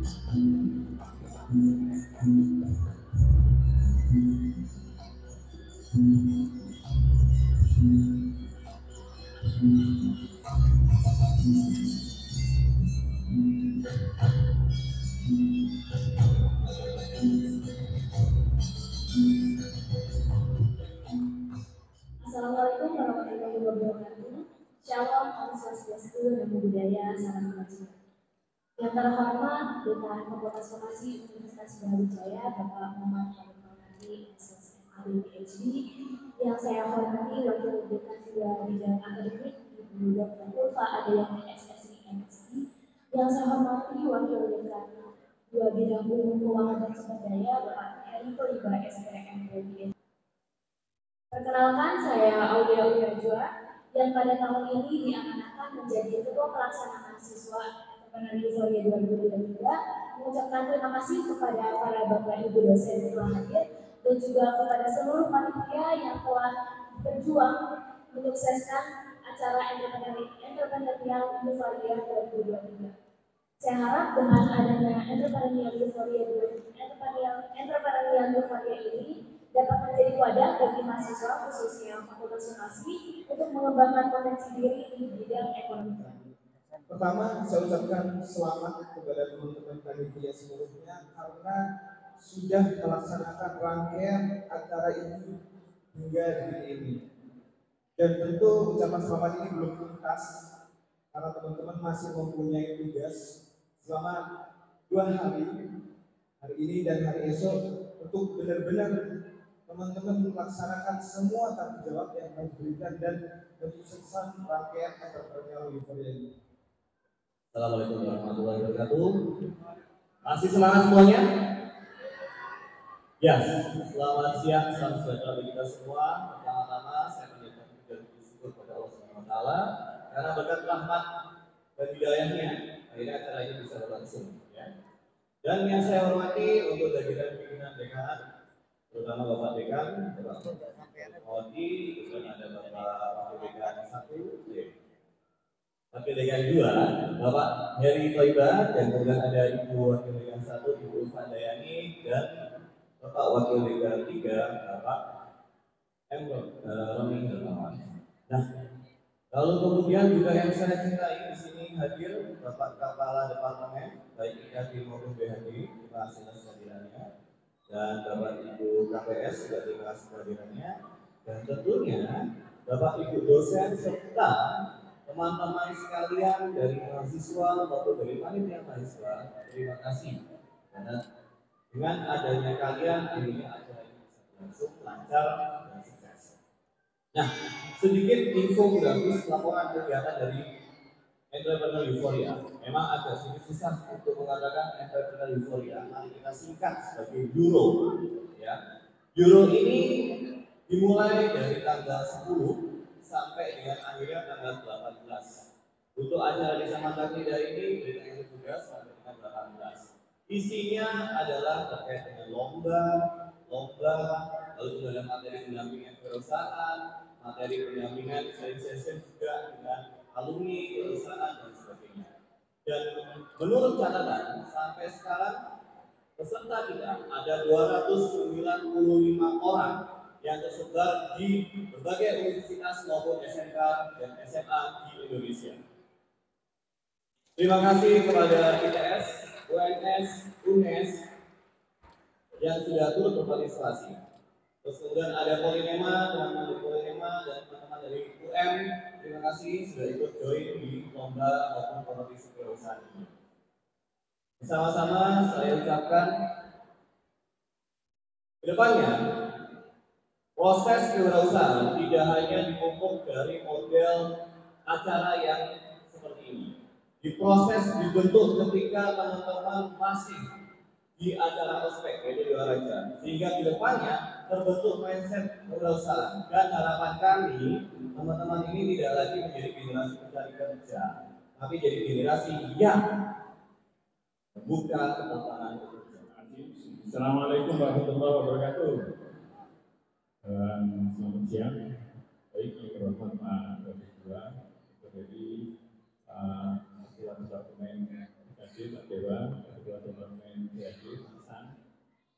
Assalamualaikum warahmatullahi wabarakatuh. Shalom, Om Swastiastu, Namo Buddhaya, Salam Kebajikan. Yang terhormat Dekan Fakultas Farmasi Universitas Brawijaya, Bapak Muhammad Hamid Maulana, SSMAD PhD. Yang saya hormati Wakil Dekan Kedua Bidang Akademik, Ibu Dr. Ulfa Adayani SSI MSI. Yang saya hormati Wakil Dekan Dua Bidang Umum Keuangan dan Sumber Daya, Bapak Eriko Iba SPM PhD. Perkenalkan, saya Aulia Najwa yang pada tahun ini diamanahkan menjadi Ketua Pelaksana Mahasiswa Entrepreneur Euphoria 2023. Mengucapkan terima kasih kepada para Bapak Ibu dosen yang telah hadir dan juga kepada seluruh panitia yang telah berjuang menyukseskan acara Entrepreneur Euphoria 2023. Saya harap dengan adanya Entrepreneur Euphoria ini dapat menjadi wadah bagi mahasiswa khususnya Fakultas Farmasi untuk mengembangkan potensi diri di bidang ekonomi. Pertama, saya ucapkan selamat kepada teman-teman panitia seluruhnya karena sudah melaksanakan rangkaian acara ini hingga detik ini. Dan tentu ucapan selamat ini belum tuntas karena teman-teman masih mempunyai tugas selama 2 hari ini dan hari esok untuk benar-benar teman-teman melaksanakan semua tanggung jawab yang diberikan dan menyukseskan rangkaian Entrepreneur Euphoria ini. Assalamualaikum warahmatullahi wabarakatuh. Masih semangat semuanya? Ya, selamat siang, selamat sejahtera bagi kita semua. Pertama-tama saya panjatkan puji dan syukur kepada Allah Subhanahu wa taala karena berkat rahmat dan hidayahnya akhirnya acara ini bisa berlangsung, ya. Dan yang saya hormati untuk jajaran pimpinan dekan, terutama Bapak Dekan, Bapak Mawati, kemudian ada Bapak Wakil Dekan 1, Wakil Dekan 2, Bapak Heri Toiba, dan kemudian ada Ibu Wakil Dekan 1, Ibu Fandayani, dan Bapak Wakil Dekan 3, Bapak Romi Hermawan. Nah, lalu kemudian juga yang saya cintai di sini hadir Bapak Kepala Departemen baik IKD maupun BHD, terima kasih atas kehadirannya, dan Bapak Ibu KPS juga terima kasih kehadirannya, dan tentunya Bapak Ibu dosen serta teman-teman sekalian dari mahasiswa maupun dari panitia mahasiswa, terima kasih karena dengan adanya kalian akhirnya acara ini bisa berlangsung lancar dan sukses. Nah, sedikit infografis laporan kegiatan dari Entrepreneur Euphoria. Memang agak sedikit susah untuk mengatakan Entrepreneur Euphoria. Mari kita singkat sebagai Euro. Ya, Euro ini dimulai dari tanggal 10 sampai dengan akhirnya tanggal 18. Untuk acara di Samantarnida ini dari tanggal 17 sampai dengan 18. Isinya adalah terkait dengan lomba, lalu kemudian materi pendampingan perusahaan, materi pendampingan sharing session juga dengan alumni perusahaan dan sebagainya. Dan menurut catatan sampai sekarang peserta kita ada 295 orang yang tersebar di berbagai universitas maupun SMK dan SMA di Indonesia. Terima kasih kepada ITS, UNS, UNES yang sudah turut berpartisipasi. Terus kemudian ada Polinema, teman-teman dari Polinema dan teman-teman dari UM, terima kasih sudah ikut join di lomba maupun kompetisi kewirausahaan ini. Bersama-sama saya ucapkan kedepannya proses kewirausahaan tidak hanya dipupuk dari model acara yang seperti ini. Diproses dibentuk ketika teman-teman masih di acara ospek yaitu di Waraja, sehingga kedepannya terbentuk mindset kewirausahaan dan harapan kami teman-teman ini tidak lagi menjadi generasi pencari kerja, tapi jadi generasi yang membuka lapangan pekerjaan. Assalamualaikum warahmatullahi wabarakatuh. Selamat siang. Baik, yang terhormat Pak Ketua dari Departemen IKD, Pak Dewa, Ketua Departemen PhD, Hasan,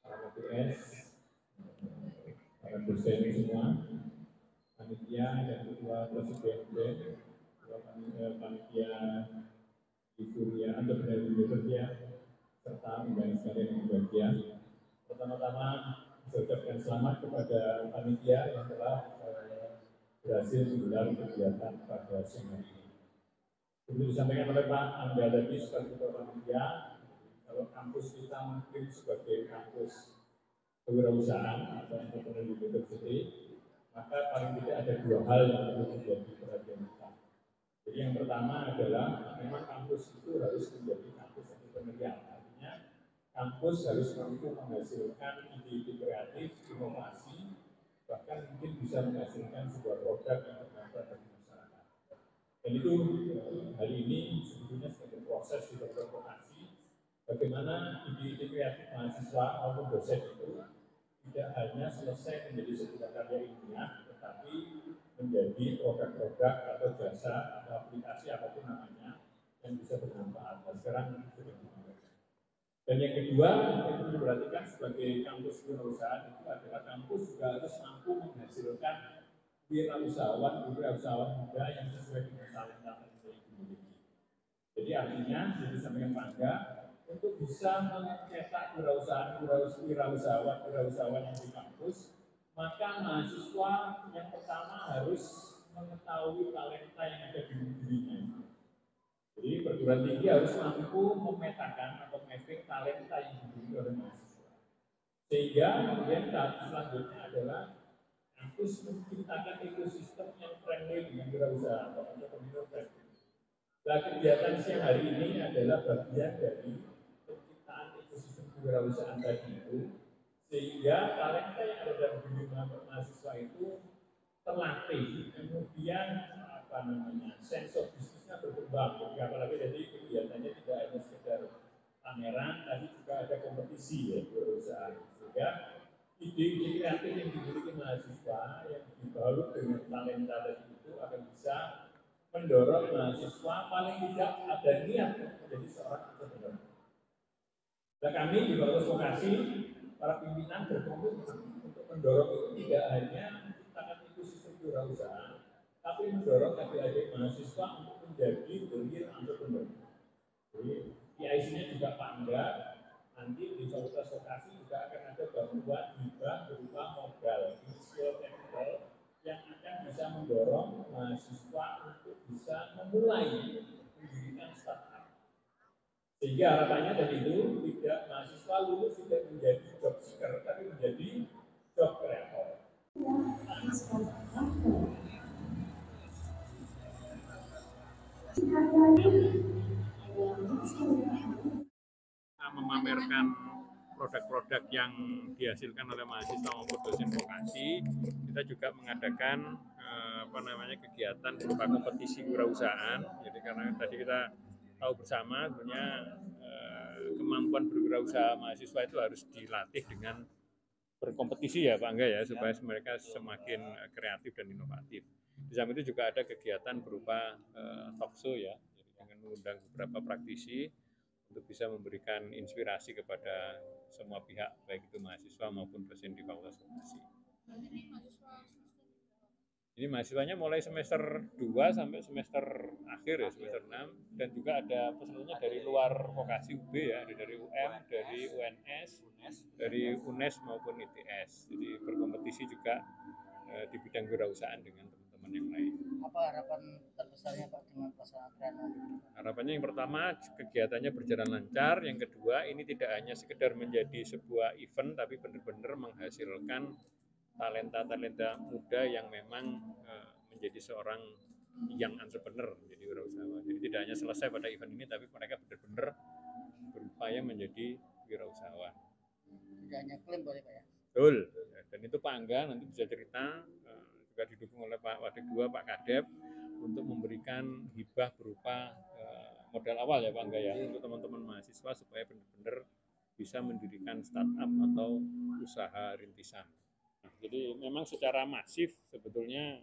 para KPS, para dosen semua, panitia dan ketua presiden, ketua panitia di Surya atau dari Indonesia, serta undangan sekalian yang berbahagia. Pertama-tama saya ucapkan selamat kepada panitia yang telah berhasil menggelar kegiatan pada siang hari ini. Seperti disampaikan oleh Pak Angga tadi sebagai ketua panitia, kalau kampus kita mungkin sebagai kampus kewirausahaan atau entrepreneur university, maka paling tidak ada dua hal yang perlu menjadi perhatian kita. Jadi yang pertama adalah memang kampus itu harus menjadi kampus entrepreneurial, artinya kampus harus mampu menghasilkan ide-ide kreatif, inovasi, bahkan mungkin bisa menghasilkan sebuah produk yang bermanfaat bagi masyarakat. Dan itu hari ini sebetulnya sebagai proses di vokasi, bagaimana ide-ide kreatif mahasiswa maupun dosen itu tidak hanya selesai menjadi sebuah karya ilmiah, tetapi menjadi produk-produk atau jasa atau aplikasi apapun namanya yang bisa bermanfaat. Dan sekarang sudah dimulai. Dan yang kedua, yang perlu diperhatikan sebagai kampus kewirausahaan itu adalah kampus juga harus mampu menghasilkan wirausahawan muda yang sesuai dengan talenta yang dimiliki. Jadi artinya, jadi sampaikan Bangga, untuk bisa mencetak wirausahawan yang di kampus, maka mahasiswa yang pertama harus mengetahui talenta yang ada di dirinya. Jadi perguruan tinggi harus mampu memetakan atau mapping talenta yang dimiliki oleh mahasiswa. Sehingga kemudian tahap selanjutnya adalah kampus menciptakan ekosistem yang friendly dengan wirausaha atau entrepreneur friendly. Nah, kegiatan siang hari ini adalah bagian dari penciptaan ekosistem kewirausahaan tadi itu, sehingga talenta yang ada dalam diri mahasiswa itu terlatih, kemudian sense of bisnisnya berkembang. Jadi apalagi jadi kegiatannya tidak hanya sekedar pameran, tapi juga ada kompetisi ya kewirausahaan. Sehingga ide-ide kreatif yang dimiliki mahasiswa yang dibalut dengan talenta tadi itu akan bisa mendorong mahasiswa paling tidak ada niat menjadi seorang entrepreneur. Dan kami di Fakultas Vokasi, para pimpinan berkomitmen untuk mendorong itu tidak hanya menciptakan ekosistem kewirausahaan, tapi mendorong adik-adik mahasiswa untuk menjadi real entrepreneur. Jadi PIC-nya juga Pak Angga, nanti di Fakultas Vokasi juga akan ada bantuan hibah berupa modal initial capital yang akan bisa mendorong mahasiswa untuk bisa memulai mendirikan startup. Sehingga harapannya tadi itu tidak mahasiswa lulus tidak menjadi job seeker, tapi menjadi job creator. Memamerkan produk-produk yang dihasilkan oleh mahasiswa maupun dosen vokasi, kita juga mengadakan kegiatan berupa kompetisi kewirausahaan. Jadi karena tadi kita tahu bersama sebenarnya kemampuan berwirausaha mahasiswa itu harus dilatih dengan berkompetisi ya Pak Angga ya, supaya mereka semakin kreatif dan inovatif. Di samping itu juga ada kegiatan berupa talkshow ya, jadi dengan mengundang beberapa praktisi untuk bisa memberikan inspirasi kepada semua pihak, baik itu mahasiswa maupun dosen di Fakultas Vokasi. Jadi mahasiswanya mulai semester 2 sampai semester akhir ya, semester 6, dan juga ada pesertanya dari luar vokasi UB ya, ada dari UM, dari UNS, dari UNES maupun ITS. Jadi berkompetisi juga di bidang kewirausahaan dengan teman-teman yang lain. Apa harapan terbesarnya Pak dengan pesantren? Harapannya yang pertama kegiatannya berjalan lancar, yang kedua ini tidak hanya sekedar menjadi sebuah event tapi benar-benar menghasilkan talenta-talenta muda yang memang menjadi seorang young entrepreneur, menjadi wirausahawan. Jadi tidak hanya selesai pada event ini tapi mereka benar-benar berupaya menjadi wirausahawan. Tidak hanya klaim boleh Pak ya? Betul, dan itu Pak Angga nanti bisa cerita, juga didukung oleh Pak Wadik II, Pak Kadep, untuk memberikan hibah berupa modal awal ya Pak Angga ya, untuk teman-teman mahasiswa supaya benar-benar bisa mendirikan startup atau usaha rintisan. Nah, jadi memang secara masif sebetulnya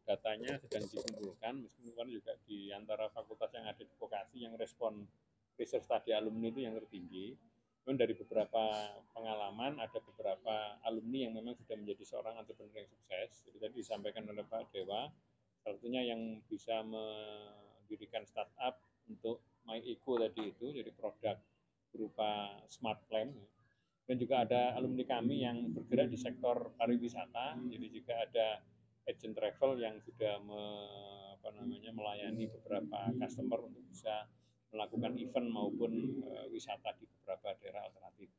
datanya sedang dikumpulkan, meskipun juga di antara fakultas yang ada di vokasi yang respon research study alumni itu yang tertinggi. Kemudian dari beberapa pengalaman ada beberapa alumni yang memang sudah menjadi seorang entrepreneur yang sukses. Jadi tadi disampaikan oleh Pak Dewa, salah satunya yang bisa mendirikan startup untuk MyEco tadi itu, jadi produk berupa smart lamp. Dan juga ada alumni kami yang bergerak di sektor pariwisata, jadi juga ada agent travel yang sudah melayani beberapa customer untuk bisa melakukan event maupun wisata di beberapa daerah alternatif.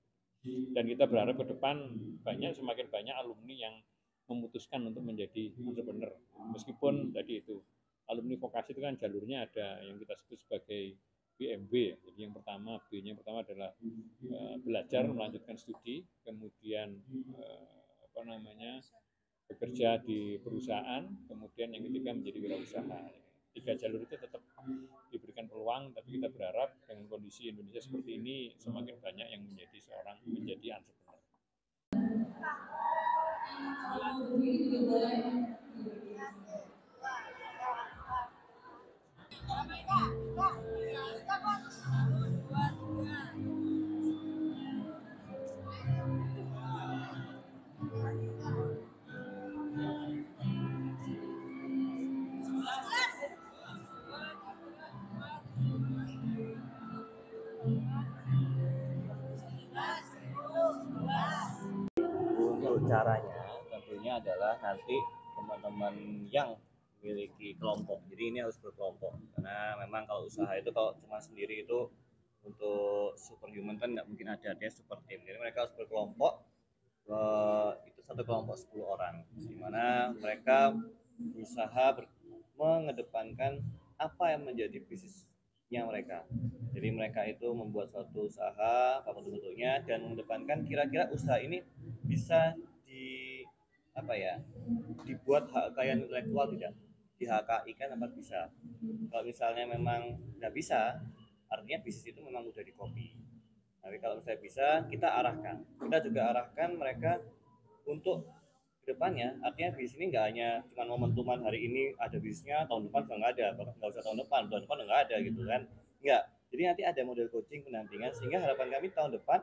Dan kita berharap ke depan semakin banyak alumni yang memutuskan untuk menjadi entrepreneur. Meskipun tadi itu alumni vokasi itu kan jalurnya ada yang kita sebut sebagai BMB. Jadi yang pertama adalah belajar melanjutkan studi, kemudian bekerja di perusahaan, kemudian yang ketiga menjadi wirausaha. 3 jalur itu tetap diberikan peluang, tapi kita berharap dengan kondisi Indonesia seperti ini semakin banyak yang menjadi entrepreneur. Untuk caranya tentunya adalah nanti teman-teman yang memiliki kelompok, jadi ini harus berkelompok, karena memang kalau usaha itu kalau cuma sendiri itu untuk superhuman kan nggak mungkin ada, dia super team, jadi mereka harus berkelompok. Itu satu kelompok 10 orang, di mana mereka berusaha mengedepankan apa yang menjadi bisnisnya mereka. Jadi mereka itu membuat suatu usaha apapun bentuknya dan mengedepankan kira-kira usaha ini bisa dibuat hak kekayaan intelektual tidak, di HKI kan apa bisa. Kalau misalnya memang nggak bisa, artinya bisnis itu memang udah di copy. Tapi kalau misalnya bisa, kita juga arahkan mereka untuk kedepannya. Artinya bisnis ini nggak hanya cuma momentuman hari ini ada bisnisnya, tahun depan nggak ada, nggak usah tahun depan nggak ada gitu kan, nggak. Jadi nanti ada model coaching pendampingan, sehingga harapan kami tahun depan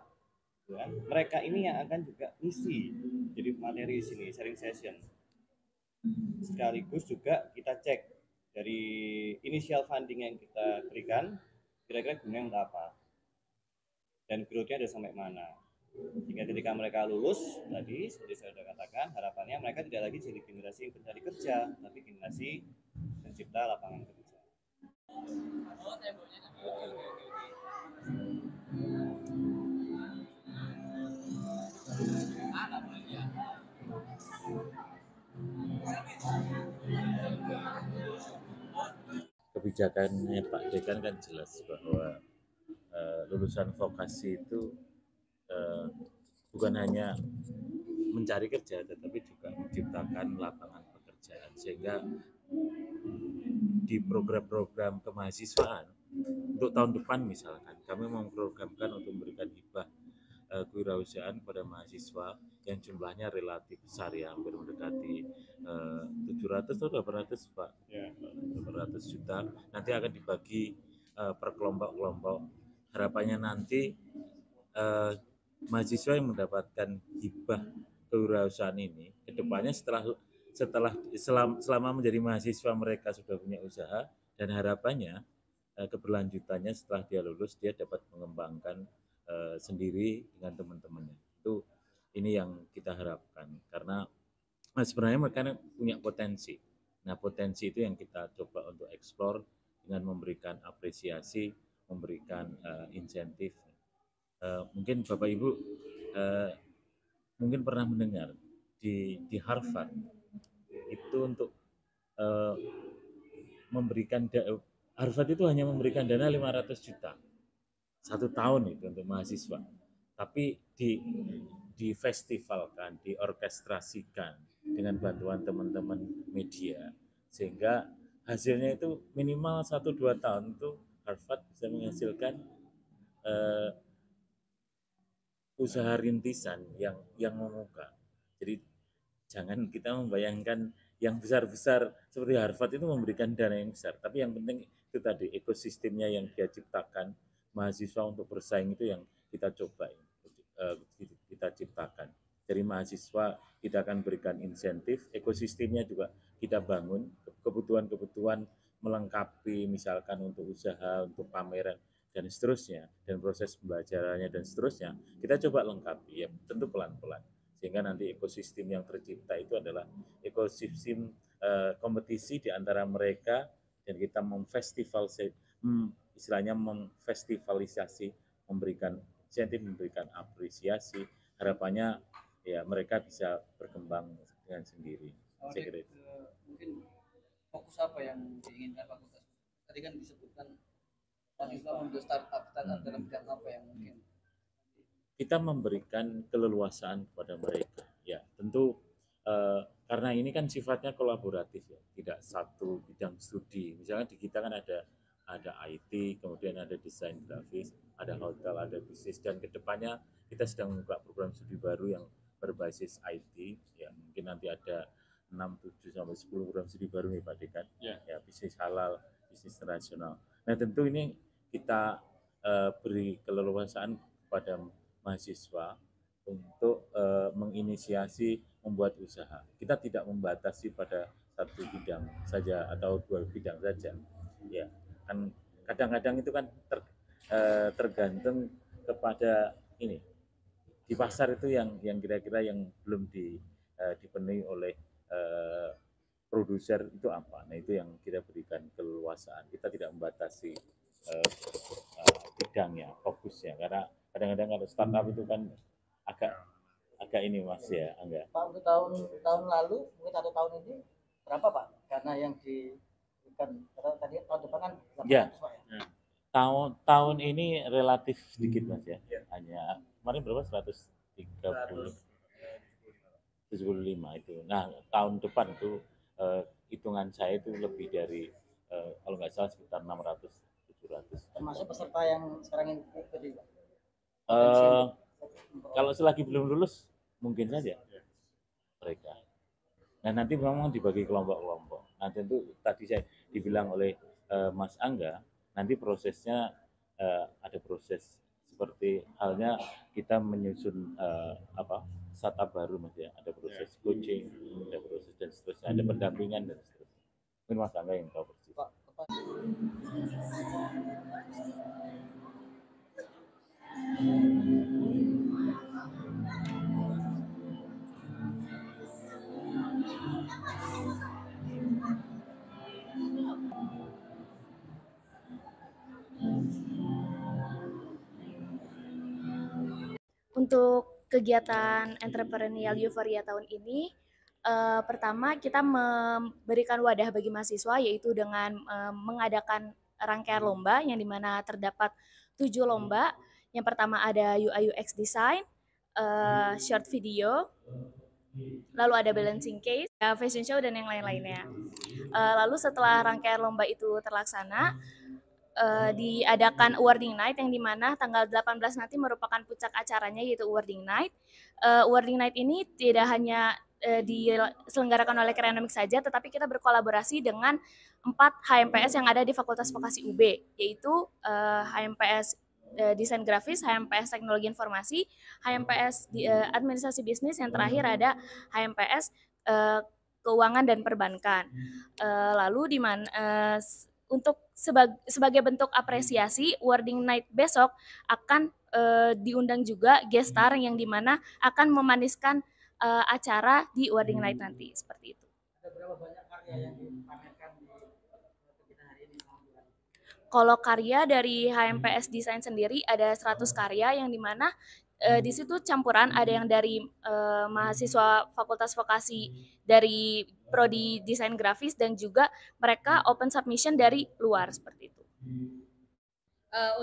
kan, mereka ini yang akan juga ngisi jadi materi di sini, sharing session. Sekaligus juga kita cek dari initial funding yang kita berikan, kira-kira gunanya untuk apa dan growth-nya udah sampai mana, sehingga ketika mereka lulus tadi seperti saya sudah katakan, harapannya mereka tidak lagi jadi generasi yang pencari kerja, tapi generasi pencipta lapangan kerja. Kebijakannya Pak Dekan kan jelas bahwa lulusan vokasi itu bukan hanya mencari kerja, tetapi juga menciptakan lapangan pekerjaan, sehingga di program-program kemahasiswaan untuk tahun depan misalkan kami memprogramkan untuk memberikan hibah kewirausahaan kepada mahasiswa yang jumlahnya relatif besar, ya, hampir mendekati 700 atau 800 Pak, ya, 800 juta. Nanti akan dibagi per kelompok-kelompok. Harapannya nanti mahasiswa yang mendapatkan hibah kewirausahaan ini kedepannya selama menjadi mahasiswa mereka sudah punya usaha, dan harapannya keberlanjutannya setelah dia lulus dia dapat mengembangkan sendiri dengan teman-temannya. Itu ini yang kita harapkan, karena sebenarnya mereka punya potensi. Nah, potensi itu yang kita coba untuk eksplor dengan memberikan apresiasi, memberikan insentif. Mungkin Bapak Ibu mungkin pernah mendengar di Harvard itu untuk memberikan Harvard itu hanya memberikan dana 500 juta 1 tahun itu untuk mahasiswa, tapi difestivalkan, diorkestrasikan dengan bantuan teman-teman media, sehingga hasilnya itu minimal 1-2 tahun itu Harvard bisa menghasilkan usaha rintisan yang membuka. Jadi jangan kita membayangkan yang besar-besar seperti Harvard itu memberikan dana yang besar, tapi yang penting itu tadi ekosistemnya yang dia ciptakan, mahasiswa untuk bersaing itu yang kita coba, kita ciptakan. Dari mahasiswa kita akan berikan insentif, ekosistemnya juga kita bangun, kebutuhan-kebutuhan melengkapi misalkan untuk usaha, untuk pameran dan seterusnya, dan proses pembelajarannya dan seterusnya, kita coba lengkapi ya, tentu pelan-pelan. Sehingga nanti ekosistem yang tercipta itu adalah ekosistem kompetisi di antara mereka, dan kita istilahnya memfestivalisasi, memberikan insentif, memberikan apresiasi, harapannya ya mereka bisa berkembang dengan sendiri. Saya kira itu. Mungkin fokus apa yang diinginkan fakultas? Tadi kan disebutkan mahasiswa membuat startup dalam bidang apa yang mungkin kita memberikan keleluasaan kepada mereka. Ya, tentu karena ini kan sifatnya kolaboratif ya, tidak satu bidang studi. Misalnya di kita kan ada IT, kemudian ada desain grafis, ada hotel, ada bisnis, dan kedepannya kita sedang membuka program studi baru yang berbasis IT. Ya, mungkin nanti ada 6, 7 sampai 10 program studi baru nih Pak Dekan. Ya, bisnis halal, bisnis internasional. Nah, tentu ini kita beri keleluasaan kepada mahasiswa untuk menginisiasi membuat usaha. Kita tidak membatasi pada satu bidang saja atau 2 bidang saja. Ya, kan kadang-kadang itu kan tergantung kepada ini. Di pasar itu yang kira-kira yang belum dipenuhi oleh produser itu apa? Nah, itu yang kita berikan keleluasaan. Kita tidak membatasi bidangnya, fokusnya, karena kadang-kadang kalau startup itu kan agak ini Mas ya, enggak. Pak, untuk tahun lalu mungkin atau tahun ini berapa Pak? Karena yang diberikan tadi tahun depan kan 800 ya. Pak ya. Tahun ini relatif sedikit Mas ya. Hanya kemarin berapa? 175 itu. Nah, tahun depan itu hitungan saya itu lebih dari kalau nggak salah sekitar 600 700. Termasuk peserta yang sekarang ini ikut Pak. Kalau selagi belum lulus mungkin saja mereka. Nah, nanti memang dibagi kelompok-kelompok. Nah, tentu tadi saya dibilang oleh Mas Angga, nanti prosesnya ada proses seperti halnya kita menyusun startup baru Mas ya. Ada proses coaching, ada proses dan seterusnya, ada pendampingan dan seterusnya. Mungkin Mas Angga yang tahu persis. Pak. Untuk kegiatan entrepreneurial Euphoria tahun ini, pertama kita memberikan wadah bagi mahasiswa yaitu dengan mengadakan rangkaian lomba yang dimana terdapat 7 lomba. Yang pertama ada UI UX design, short video, lalu ada balancing case, fashion show dan yang lain-lainnya. Lalu setelah rangkaian lomba itu terlaksana, diadakan awarding night yang dimana tanggal 18 nanti merupakan puncak acaranya yaitu awarding night. Awarding night ini tidak hanya diselenggarakan oleh Kreanomik saja, tetapi kita berkolaborasi dengan 4 HMPS yang ada di Fakultas Vokasi UB, yaitu HMPS Desain Grafis, HMPS Teknologi Informasi, HMPS Administrasi Bisnis, yang terakhir ada HMPS Keuangan dan Perbankan. Lalu di mana untuk sebagai bentuk apresiasi, awarding night besok akan diundang juga guest star yang dimana akan memaniskan acara di awarding night nanti, seperti itu. Ada berapa banyak karya yang dipamerkan di kegiatan hari ini? Kalau karya dari HMPS Desain sendiri ada 100 karya yang dimana di situ campuran, ada yang dari mahasiswa Fakultas Vokasi dari prodi desain grafis dan juga mereka open submission dari luar seperti itu.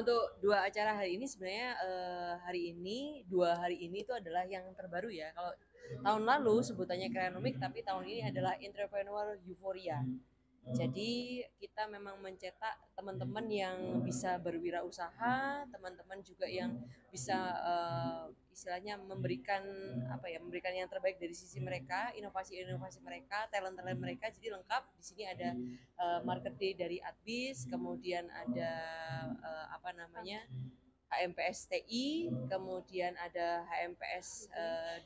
Untuk 2 acara hari ini sebenarnya 2 hari ini itu adalah yang terbaru ya. Kalau tahun lalu sebutannya Kreanomik, tapi tahun ini adalah Entrepreneur Euphoria. Jadi kita memang mencetak teman-teman yang bisa berwirausaha, teman-teman juga yang bisa istilahnya memberikan memberikan yang terbaik dari sisi mereka, inovasi-inovasi mereka, talent-talent mereka. Jadi lengkap. Di sini ada market day dari Adbis, kemudian ada HMPS TI, kemudian ada HMPS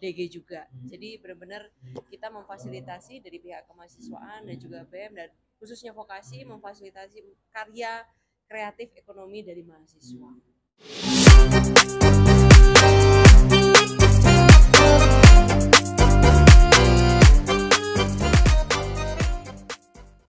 DG juga. Jadi benar-benar kita memfasilitasi dari pihak kemahasiswaan dan juga BEM dan khususnya vokasi memfasilitasi karya kreatif ekonomi dari mahasiswa.